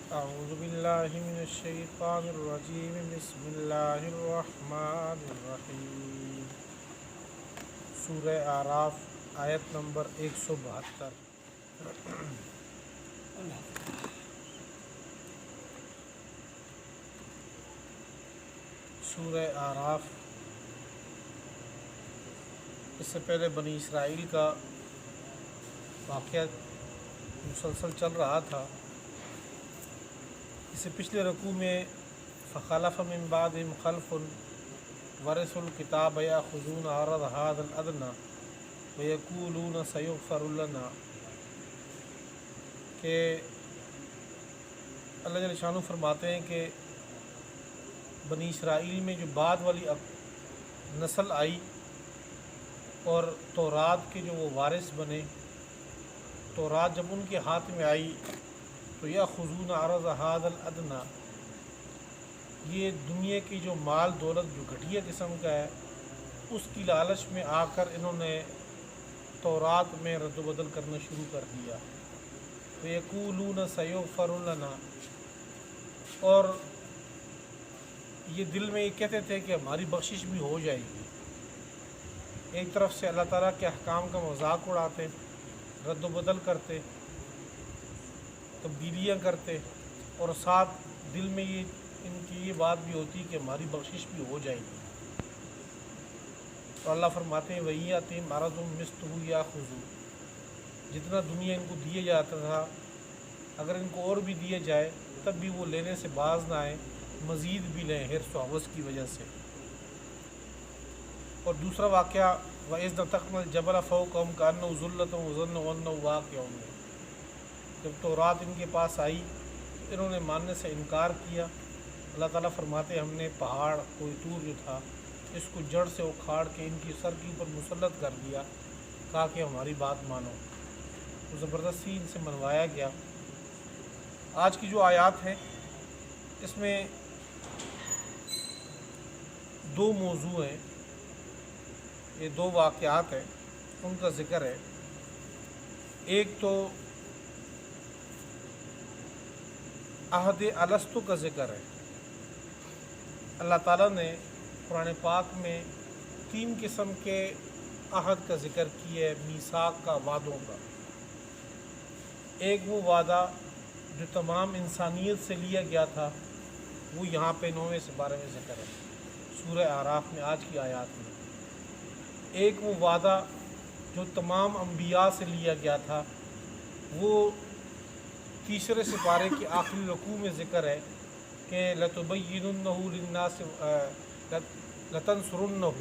اعوذ باللہ من الشیطان الرجیم بسم اللہ الرحمن الرحیم۔ سورہ اعراف آیت نمبر 172۔ سورہ اعراف، اس سے پہلے بنی اسرائیل کا واقعہ مسلسل چل رہا تھا۔ اس سے پچھلے رکوع میں فخلف من بعدہم خلف ورثوا الکتاب یأخذون عرض هذا الادنی ویقولون سیغفر لنا، کہ اللہ جل شانہ فرماتے ہیں کہ بنی اسرائیل میں جو بعد والی نسل آئی اور تورات کے جو وہ وارث بنے، تورات جب ان کے ہاتھ میں آئی تو یأخذون عرض هذا الادنی، یہ دنیا کی جو مال دولت جو گھٹیا قسم کا ہے اس کی لالچ میں آ کر انہوں نے تورات میں رد و بدل کرنا شروع کر دیا۔ وَيَقُولُونَ سَيُغْفَرُ لَنَا، اور یہ دل میں یہ کہتے تھے کہ ہماری بخشش بھی ہو جائے گی۔ ایک طرف سے اللہ تعالیٰ کے احکام کا مذاق اڑاتے، رد و بدل کرتے، تبدیلیاں کرتے، اور ساتھ دل میں ان کی یہ بات بھی ہوتی کہ ہماری بخشش بھی ہو جائے گی۔ تو اللہ فرماتے ہیں وَإِن عَرَضٌ مِثْلُهُ يَأْخُذُوا، جتنا دنیا ان کو دیا جاتا تھا اگر ان کو اور بھی دیا جائے تب بھی وہ لینے سے باز نہ آئیں، مزید بھی لیں حرص و ہوس کی وجہ سے۔ اور دوسرا واقعہ وَإِذْ نَتَقْنَا الْجَبَلَ فَوْقَهُمْ كَأَنَّهُ ظُلَّةٌ وَظَنُّوا أَنَّهُ واقع، جب تورات ان کے پاس آئی تو انہوں نے ماننے سے انکار کیا۔ اللہ تعالیٰ فرماتے ہیں ہم نے پہاڑ کوئی طور جو تھا اس کو جڑ سے اکھاڑ کے ان کی سر کے اوپر مسلط کر دیا، کہا کہ ہماری بات مانو، تو زبردستی ان سے منوایا گیا۔ آج کی جو آیات ہیں اس میں دو موضوع ہیں، یہ دو واقعات ہیں، ان کا ذکر ہے۔ ایک تو عہد الستو کا ذکر ہے۔ اللہ تعالیٰ نے قرآن پاک میں 3 قسم کے عہد کا ذکر کیا ہے، میثاق کا، وعدوں کا۔ ایک وہ وعدہ جو تمام انسانیت سے لیا گیا تھا، وہ یہاں پہ 9ویں سپارے میں ذکر ہے سورہ اعراف میں، آج کی آیات میں۔ ایک وہ وعدہ جو تمام انبیاء سے لیا گیا تھا، وہ تیسرے سپارے کی آخری رکوع میں ذکر ہے کہ لَتُبَيِّنُنَّهُ لِلنَّاسِ لَتَنْصُرُنَّهُ،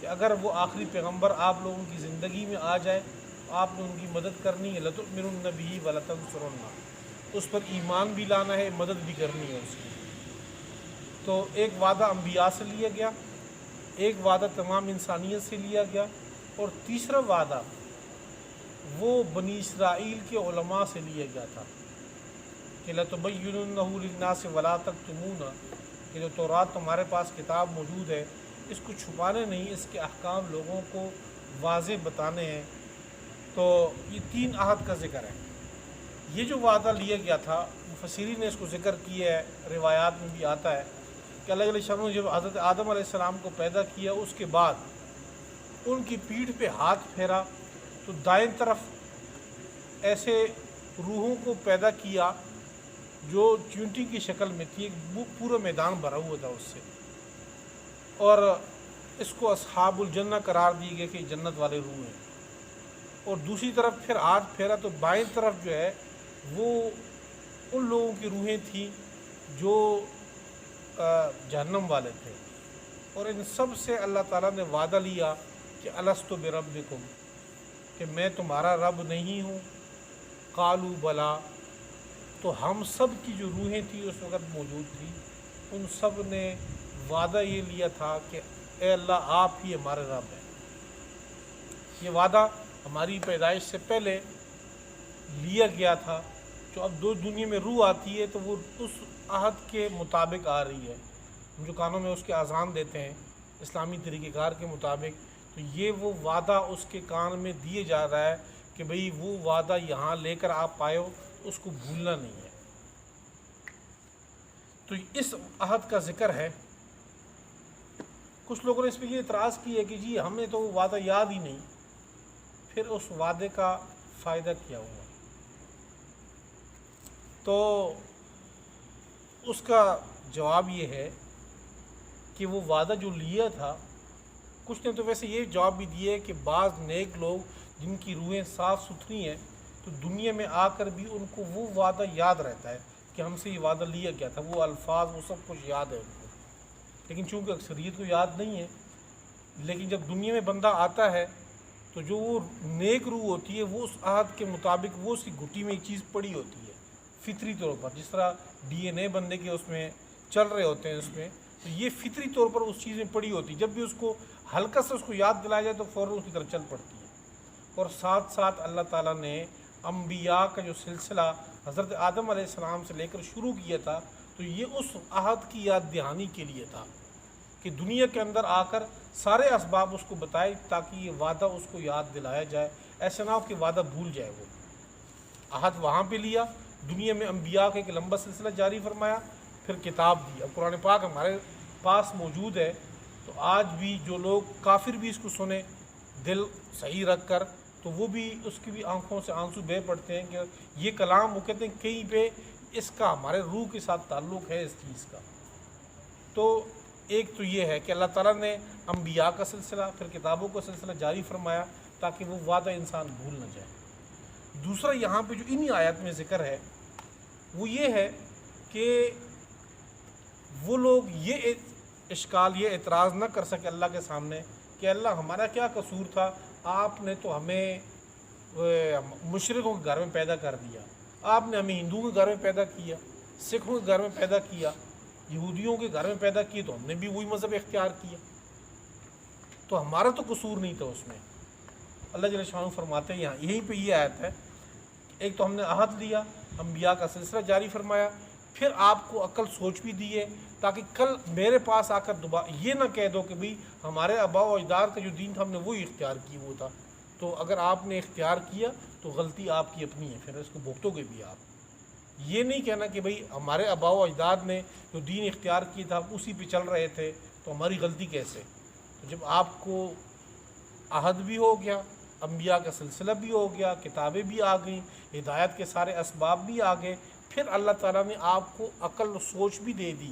کہ اگر وہ آخری پیغمبر آپ لوگوں کی زندگی میں آ جائے تو آپ نے ان کی مدد کرنی ہے، لَتُؤْمِنُنَّ بِهِ وَلَتَنْصُرُنَّهُ، اس پر ایمان بھی لانا ہے، مدد بھی کرنی ہے اس کی۔ تو ایک وعدہ انبیاء سے لیا گیا، ایک وعدہ تمام انسانیت سے لیا گیا، اور تیسرا وعدہ وہ بنی اسرائیل کے علماء سے لیا گیا تھا کہ لَتُبَيِّنُنَّهُ لِلنَّاسِ وَلَا تَكْتُمُونَ، کہ جو تورات تمہارے پاس کتاب موجود ہے اس کو چھپانے نہیں، اس کے احکام لوگوں کو واضح بتانے ہیں۔ تو یہ 3 عہد کا ذکر ہے۔ یہ جو وعدہ لیا گیا تھا، مفسرین نے اس کو ذکر کیا ہے، روایات میں بھی آتا ہے کہ اللہ جل شانہ نے جب حضرت آدم علیہ السلام کو پیدا کیا اس کے بعد ان کی پیٹھ پہ ہاتھ پھیرا تو دائیں طرف ایسے روحوں کو پیدا کیا جو چونٹی کی شکل میں تھی، ایک پورا میدان بھرا ہوا تھا اس سے، اور اس کو اصحاب الجنہ قرار دی گئی کہ جنت والے روح ہیں۔ اور دوسری طرف پھر ہاتھ پھیرا تو بائیں طرف جو ہے وہ ان لوگوں کی روحیں تھیں جو جہنم والے تھے، اور ان سب سے اللہ تعالیٰ نے وعدہ لیا کہ الستو بربکم، کہ میں تمہارا رب نہیں ہوں؟ قالوا بلا، تو ہم سب کی جو روحیں تھیں اس وقت موجود تھیں، ان سب نے وعدہ یہ لیا تھا کہ اے اللہ آپ ہی ہمارے رب ہیں۔ یہ وعدہ ہماری پیدائش سے پہلے لیا گیا تھا۔ جو اب دنیا میں روح آتی ہے تو وہ اس عہد کے مطابق آ رہی ہے، ہم جو کانوں میں اس کے اذان دیتے ہیں اسلامی طریقہ کار کے مطابق، تو یہ وہ وعدہ اس کے کان میں دیے جا رہا ہے کہ بھئی وہ وعدہ یہاں لے کر آپ آئے ہو، اس کو بھولنا نہیں ہے۔ تو اس عہد کا ذکر ہے۔ کچھ لوگوں نے اس پہ یہ اعتراض کی ہے کہ جی ہمیں تو وہ وعدہ یاد ہی نہیں، پھر اس وعدے کا فائدہ کیا ہوا؟ تو اس کا جواب یہ ہے کہ وہ وعدہ جو لیا تھا، کچھ نے تو ویسے یہ جواب بھی دیا ہے کہ بعض نیک لوگ جن کی روحیں صاف ستھری ہیں تو دنیا میں آ کر بھی ان کو وہ وعدہ یاد رہتا ہے کہ ہم سے یہ وعدہ لیا گیا تھا، وہ الفاظ وہ سب کچھ یاد ہے ان کو، لیکن چونکہ اکثریت کو یاد نہیں ہے۔ لیکن جب دنیا میں بندہ آتا ہے تو جو وہ نیک روح ہوتی ہے وہ اس عہد کے مطابق وہ اس کی گھٹی میں ایک چیز پڑی ہوتی ہے فطری طور پر، جس طرح ڈی این اے بندے کے اس میں چل رہے ہوتے ہیں، اس میں تو یہ فطری طور پر اس چیز میں پڑی ہوتی ہے، جب بھی اس کو ہلکا سے اس کو یاد دلایا جائے تو فوراً اس کی طرف چل پڑتی ہے۔ اور ساتھ ساتھ اللہ تعالیٰ نے انبیاء کا جو سلسلہ حضرت آدم علیہ السلام سے لے کر شروع کیا تھا تو یہ اس عہد کی یاد دہانی کے لیے تھا کہ دنیا کے اندر آ کر سارے اسباب اس کو بتائے تاکہ یہ وعدہ اس کو یاد دلایا جائے، ایسا نہ ہو کہ وعدہ بھول جائے۔ وہ عہد وہاں پہ لیا، دنیا میں انبیاء کا ایک لمبا سلسلہ جاری فرمایا، پھر کتاب دی۔ اب قرآن پاک ہمارے پاس موجود ہے، تو آج بھی جو لوگ کافر بھی اس کو سنیں دل صحیح رکھ کر تو وہ بھی اس کی بھی آنکھوں سے آنسو بہہ پڑتے ہیں کہ یہ کلام، وہ کہتے ہیں کہیں پہ اس کا ہمارے روح کے ساتھ تعلق ہے اس چیز کا۔ تو ایک تو یہ ہے کہ اللہ تعالیٰ نے انبیاء کا سلسلہ پھر کتابوں کا سلسلہ جاری فرمایا تاکہ وہ وعدہ انسان بھول نہ جائے۔ دوسرا یہاں پہ جو انہی آیات میں ذکر ہے وہ یہ ہے کہ وہ لوگ یہ اشکال، یہ اعتراض نہ کر سکے اللہ کے سامنے کہ اللہ ہمارا کیا قصور تھا، آپ نے تو ہمیں مشرکوں کے گھر میں پیدا کر دیا، آپ نے ہمیں ہندوؤں کے گھر میں پیدا کیا، سکھوں کے گھر میں پیدا کیا، یہودیوں کے گھر میں پیدا کیے تو ہم نے بھی وہی مذہب اختیار کیا، تو ہمارا تو قصور نہیں تھا اس میں۔ اللہ جل شانہ فرماتے ہیں یہاں یہیں پہ یہ آیت ہے، ایک تو ہم نے عہد لیا، انبیاء کا سلسلہ جاری فرمایا، پھر آپ کو عقل سوچ بھی دیے تاکہ کل میرے پاس آ کر دوبارہ یہ نہ کہہ دو کہ بھئی ہمارے آباء و اجداد کا جو دین تھا ہم نے وہی اختیار کیا وہ تھا۔ تو اگر آپ نے اختیار کیا تو غلطی آپ کی اپنی ہے، پھر اس کو بھگتو گے بھی آپ۔ یہ نہیں کہنا کہ بھئی ہمارے آباء و اجداد نے جو دین اختیار کیا تھا اسی پہ چل رہے تھے تو ہماری غلطی کیسے؟ تو جب آپ کو عہد بھی ہو گیا، انبیاء کا سلسلہ بھی ہو گیا، کتابیں بھی آ گئیں، ہدایت کے سارے اسباب بھی آ گئے، پھر اللہ تعالیٰ نے آپ کو عقل و سوچ بھی دے دی،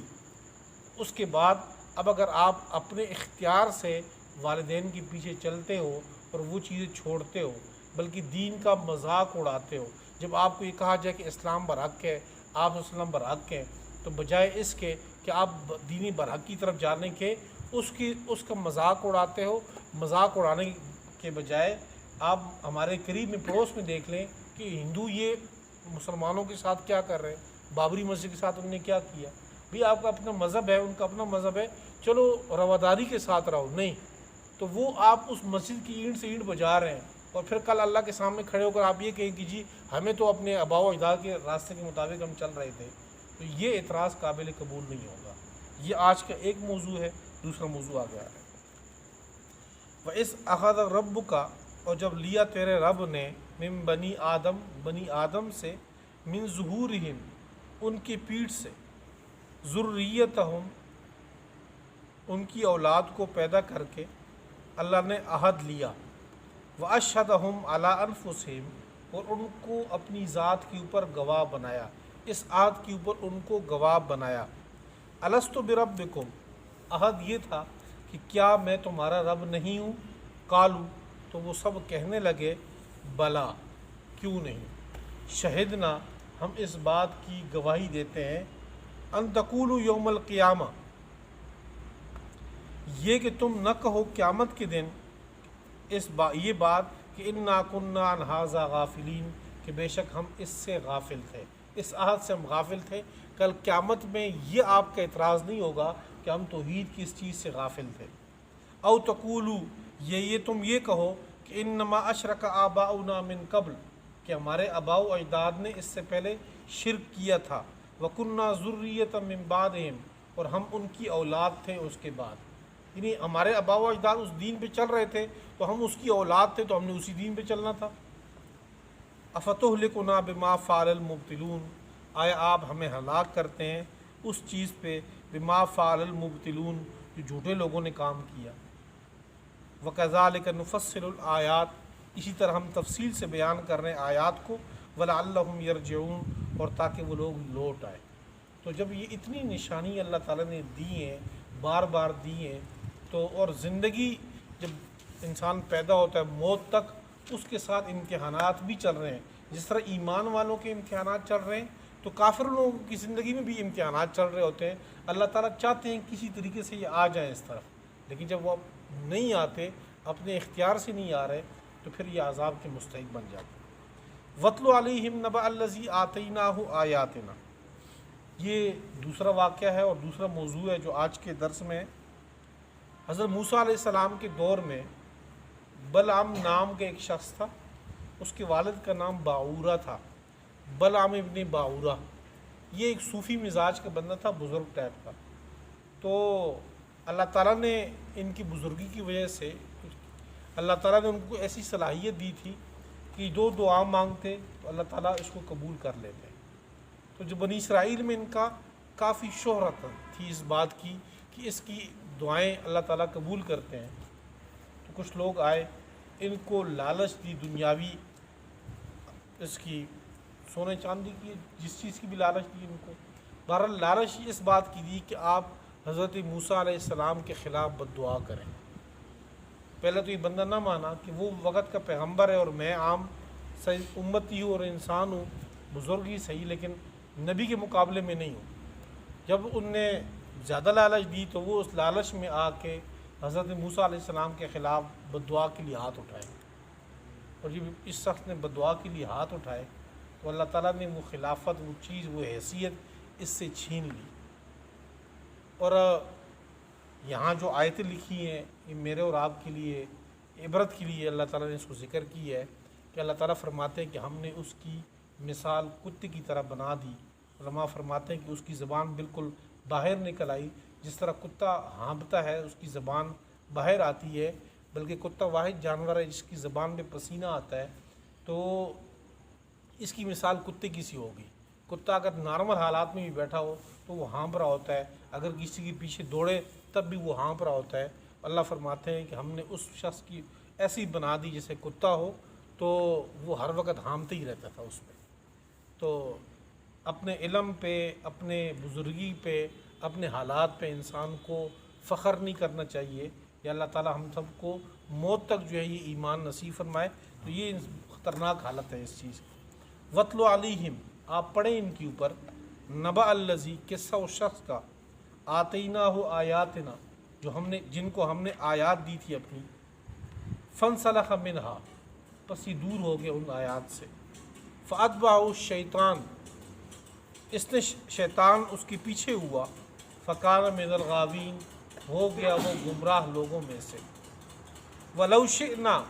اس کے بعد اب اگر آپ اپنے اختیار سے والدین کے پیچھے چلتے ہو اور وہ چیزیں چھوڑتے ہو بلکہ دین کا مذاق اڑاتے ہو، جب آپ کو یہ کہا جائے کہ اسلام برحق ہے، آپ اسلام برحق ہیں، تو بجائے اس کے کہ آپ دینی برحق کی طرف جانے کے اس کا مذاق اڑاتے ہو، مذاق اڑانے کے بجائے آپ ہمارے قریب میں پڑوس میں دیکھ لیں کہ ہندو یہ مسلمانوں کے ساتھ کیا کر رہے ہیں، بابری مسجد کے ساتھ انہوں نے کیا کیا۔ بھی آپ کا اپنا مذہب ہے، ان کا اپنا مذہب ہے، چلو رواداری کے ساتھ رہو، نہیں تو وہ آپ اس مسجد کی اینٹ سے اینٹ بجا رہے ہیں اور پھر کل اللہ کے سامنے کھڑے ہو کر آپ یہ کہیں کہ جی ہمیں تو اپنے آباء و اجداد کے راستے کے مطابق ہم چل رہے تھے، تو یہ اعتراض قابل قبول نہیں ہوگا۔ یہ آج کا ایک موضوع ہے۔ دوسرا موضوع آ گیا ہے وَإِذْ أَخَذَ رَبُّكَ، اور جب لیا تیرے رب نے، من بنی آدم سے، من ظہورہم، ان کی پیٹھ سے، ذریتہم، ان کی اولاد کو پیدا کر کے اللہ نے عہد لیا، وَأَشْهَدَهُمْ عَلَىٰ أَنفُسِهِمْ، اور ان کو اپنی ذات کے اوپر گواہ بنایا، اس عہد کے اوپر ان کو گواہ بنایا، أَلَسْتُ بِرَبِّكُمْ، عہد یہ تھا کہ کیا میں تمہارا رب نہیں ہوں؟ قالوا، تو وہ سب کہنے لگے بلا، کیوں نہیں، شہدنا، ہم اس بات کی گواہی دیتے ہیں، ان تقولوا یوم القیامہ، یہ کہ تم نہ کہو قیامت کے دن یہ بات کہ انا کنا عن ھذا غافلین، کہ بے شک ہم اس سے غافل تھے، اس عہد سے ہم غافل تھے۔ کل قیامت میں یہ آپ کا اعتراض نہیں ہوگا کہ ہم توحید کی اس چیز سے غافل تھے۔ او تقولوا، یہ تم یہ کہو کہ انما اشرک آباؤنا من قبل، کہ ہمارے آباء و اجداد نے اس سے پہلے شرک کیا تھا، وَكُنَّا ذُرِّيَّةً مِّن بَعْدِهِمْ، اور ہم ان کی اولاد تھے اس کے بعد، یعنی ہمارے آباء و اجداد اس دین پہ چل رہے تھے تو ہم اس کی اولاد تھے تو ہم نے اسی دین پہ چلنا تھا۔ اَفَتُهْلِكُنَا بِمَا فَعَلَ الْمُبْطِلُونَ، آیا آپ ہمیں ہلاک کرتے ہیں اس چیز پہ بما فعل المبتلون جو جھوٹے لوگوں نے کام کیا۔ وَكَذَلِكَ نُفَصِّلُ الْآيَاتِ اسی طرح ہم تفصیل سے بیان کر رہے ہیں آیات کو، وَلَعَلَّهُمْ يَرْجِعُونَ اور تاکہ وہ لوگ لوٹ آئے۔ تو جب یہ اتنی نشانی اللہ تعالیٰ نے دی ہیں، بار بار دی ہیں، تو اور زندگی جب انسان پیدا ہوتا ہے موت تک اس کے ساتھ امتحانات بھی چل رہے ہیں، جس طرح ایمان والوں کے امتحانات چل رہے ہیں تو کافر لوگوں کی زندگی میں بھی امتحانات چل رہے ہوتے ہیں۔ اللہ تعالیٰ چاہتے ہیں کسی طریقے سے یہ آ جائیں اس طرف، لیکن جب وہ نہیں آتے، اپنے اختیار سے نہیں آ رہے، تو پھر یہ عذاب کے مستحق بن جاتے ہیں۔ وَاتْلُ عَلَيْهِمْ نَبَأَ الَّذِي آتَيْنَاهُ آيَاتِنَا یہ دوسرا واقعہ ہے اور دوسرا موضوع ہے جو آج کے درس میں ہے۔ حضرت موسیٰ علیہ السلام کے دور میں بلعام نام کا ایک شخص تھا، اس کے والد کا نام باعورہ تھا، بلعام ابن باعورہ۔ یہ ایک صوفی مزاج کا بندہ تھا، بزرگ ٹائپ کا۔ تو اللہ تعالیٰ نے ان کی بزرگی کی وجہ سے اللہ تعالیٰ نے ان کو ایسی صلاحیت دی تھی کہ جو دعا مانگتے تو اللہ تعالیٰ اس کو قبول کر لیتے۔ تو جو بنی اسرائیل میں ان کا کافی شہرت تھی اس بات کی کہ اس کی دعائیں اللہ تعالیٰ قبول کرتے ہیں۔ تو کچھ لوگ آئے، ان کو لالچ دی دنیاوی، اس کی سونے چاندی کی، جس چیز کی بھی لالچ دی ان کو۔ بہرحال لالچ اس بات کی دی کہ آپ حضرت موسیٰ علیہ السلام کے خلاف بد دعا کریں۔ پہلے تو یہ بندہ نہ مانا کہ وہ وقت کا پیغمبر ہے اور میں عام امتی ہوں اور انسان ہوں، بزرگ ہی صحیح لیکن نبی کے مقابلے میں نہیں ہوں۔ جب ان نے زیادہ لالچ دی تو وہ اس لالچ میں آ کے حضرت موسیٰ علیہ السلام کے خلاف بد دعا کے لیے ہاتھ اٹھائے، اور جب اس شخص نے بد دعا کے لیے ہاتھ اٹھائے تو اللہ تعالیٰ نے وہ خلافت، وہ چیز، وہ حیثیت اس سے چھین لی۔ اور یہاں جو آیتیں لکھی ہیں یہ میرے اور آپ کے لیے عبرت کے لیے اللہ تعالیٰ نے اس کو ذکر کی ہے کہ اللہ تعالیٰ فرماتے ہیں کہ ہم نے اس کی مثال کتے کی طرح بنا دی۔ علماء فرماتے ہیں کہ اس کی زبان بالکل باہر نکل آئی، جس طرح کتا ہانپتا ہے اس کی زبان باہر آتی ہے، بلکہ کتا واحد جانور ہے جس کی زبان میں پسینہ آتا ہے، تو اس کی مثال کتے کی سی ہوگی۔ کتا اگر نارمل حالات میں بھی بیٹھا ہو تو وہ ہانپ رہا ہوتا ہے، اگر کسی کے پیچھے دوڑے تب بھی وہ ہانپ رہا ہوتا ہے۔ اللہ فرماتے ہیں کہ ہم نے اس شخص کی ایسی بنا دی جیسے کتا ہو، تو وہ ہر وقت ہانپتے ہی رہتا تھا اس پہ۔ تو اپنے علم پہ، اپنے بزرگی پہ، اپنے حالات پہ انسان کو فخر نہیں کرنا چاہیے۔ یا اللہ تعالیٰ ہم سب کو موت تک جو ہے یہ ایمان نصیب فرمائے۔ تو یہ خطرناک حالت ہے اس چیز کی۔ وَاتْلُ عَلَيْهِمْ آپ پڑھیں ان کے اوپر، نَبَأَ الَّذِي قصہ اس شخص کا، آتَيْنَاهُ آیاتنا جو جن کو ہم نے آیات دی تھی اپنی، فَانْسَلَخَ مِنْهَا پس یہ دور ہو گئے ان آیات سے، فَأَتْبَعَهُ الشَّيْطَانُ اس نے شیطان اس کے پیچھے ہوا، فَكَانَ مِنَ الْغَاوِينَ ہو گیا وہ گمراہ لوگوں میں سے۔ وَلَوْ شِئْنَا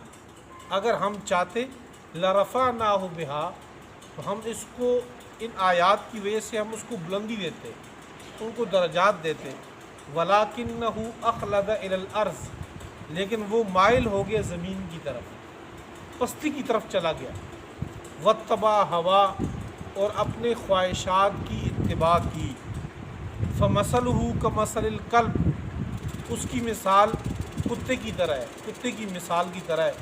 اگر ہم چاہتے، لَرَفَعْنَاهُ بِهَا تو ہم اس کو ان آیات کی وجہ سے ہم اس کو بلندی دیتے، ان کو درجات دیتے۔ وَلَكِنَّهُ أَخْلَدَ إِلَى الْأَرْضِ لیکن وہ مائل ہو گیا زمین کی طرف، پستی کی طرف چلا گیا۔ وَاتَّبَعَ هَوَا اور اپنے خواہشات کی اتباع کی۔ فَمَثَلُهُ كَمَثَلِ الْكَلْبِ اس کی مثال کتے کی طرح ہے، کتے کی مثال کی طرح ہے۔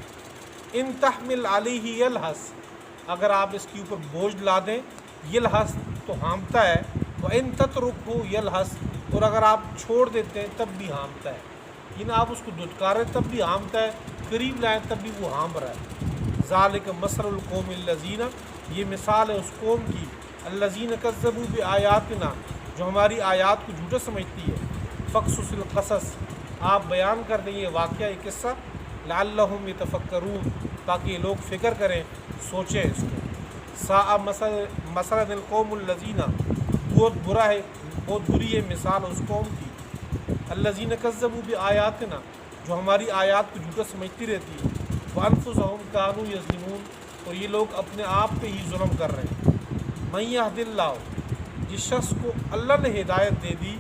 إِن تَحْمِلْ عَلَيْهِ يَلْهَثْ اگر آپ اس کے اوپر بوجھ لا دیں، یلحس تو ہانپتا ہے، وَإِن تَتْرُكْهُ يَلْحَث اور اگر آپ چھوڑ دیتے ہیں تب بھی ہانپتا ہے، یعنی آپ اس کو دھتکاریں تب بھی ہانپتا ہے، قریب لائیں تب بھی وہ ہانپ رہا ہے۔ ذَلِكَ مَثَلُ الْقَوْمِ الَّذِينَ یہ مثال ہے اس قوم کی، الَّذِينَ كَذَّبُوا بِآيَاتِنَا جو ہماری آیات کو جھوٹا سمجھتی ہے۔ فَقْصُصِ الْقَصَص آپ بیان کر دیں یہ واقعہ، یہ قصہ، لَعَلَّهُمْ يَتَفَكَّرُونَ تاکہ یہ لوگ فکر کریں، سوچیں اس کو۔ سَاءَ مَثَلًا الْقَوْمُ الَّذِينَ بہت برا ہے، بہت بری ہے مثال اس قوم کی، الَّذِينَ كَذَّبُوا بِآيَاتِنَا جو ہماری آیات کو جھوٹا سمجھتی رہتی ہے۔ وَأَنفُسَهُمْ كَانُوا يَظْلِمُونَ اور یہ لوگ اپنے آپ پہ ہی ظلم کر رہے ہیں۔ مَن يَهْدِ اللَّهُ جس شخص کو اللہ نے ہدایت دے دی،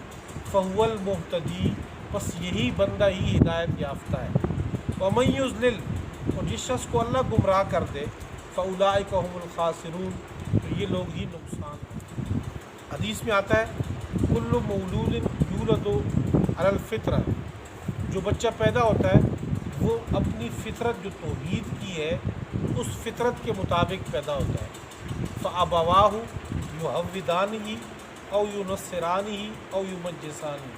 فَهُوَ الْمُهْتَدِي بس یہی بندہ ہی ہدایت یافتہ ہے۔ وَمَن يُضْلِلْ اور جس شخص کو اللہ گمراہ کر دے، فَأُولَٰئِكَ هُمُ الْخَاسِرُونَ تو یہ لوگ ہی نقصان ہیں۔ حدیث میں آتا ہے کل مولود یولد علی الفطرہ، جو بچہ پیدا ہوتا ہے وہ اپنی فطرت جو توحید کی ہے اس فطرت کے مطابق پیدا ہوتا ہے۔ فابواہ یحودانہ او ینصرانہ او یمجسانہ،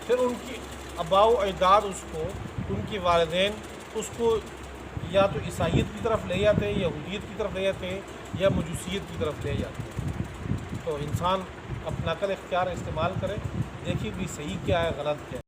پھر ان کی آباء و اجداد اس کو، ان کے والدین اس کو یا تو عیسائیت کی طرف لے جاتے ہیں، یہودیت کی طرف لے جاتے ہیں، یا مجوسیت کی طرف لے جاتے ہیں۔ تو انسان اپنا عقل اختیار استعمال کرے، دیکھیے بھی صحیح کیا ہے غلط کیا ہے۔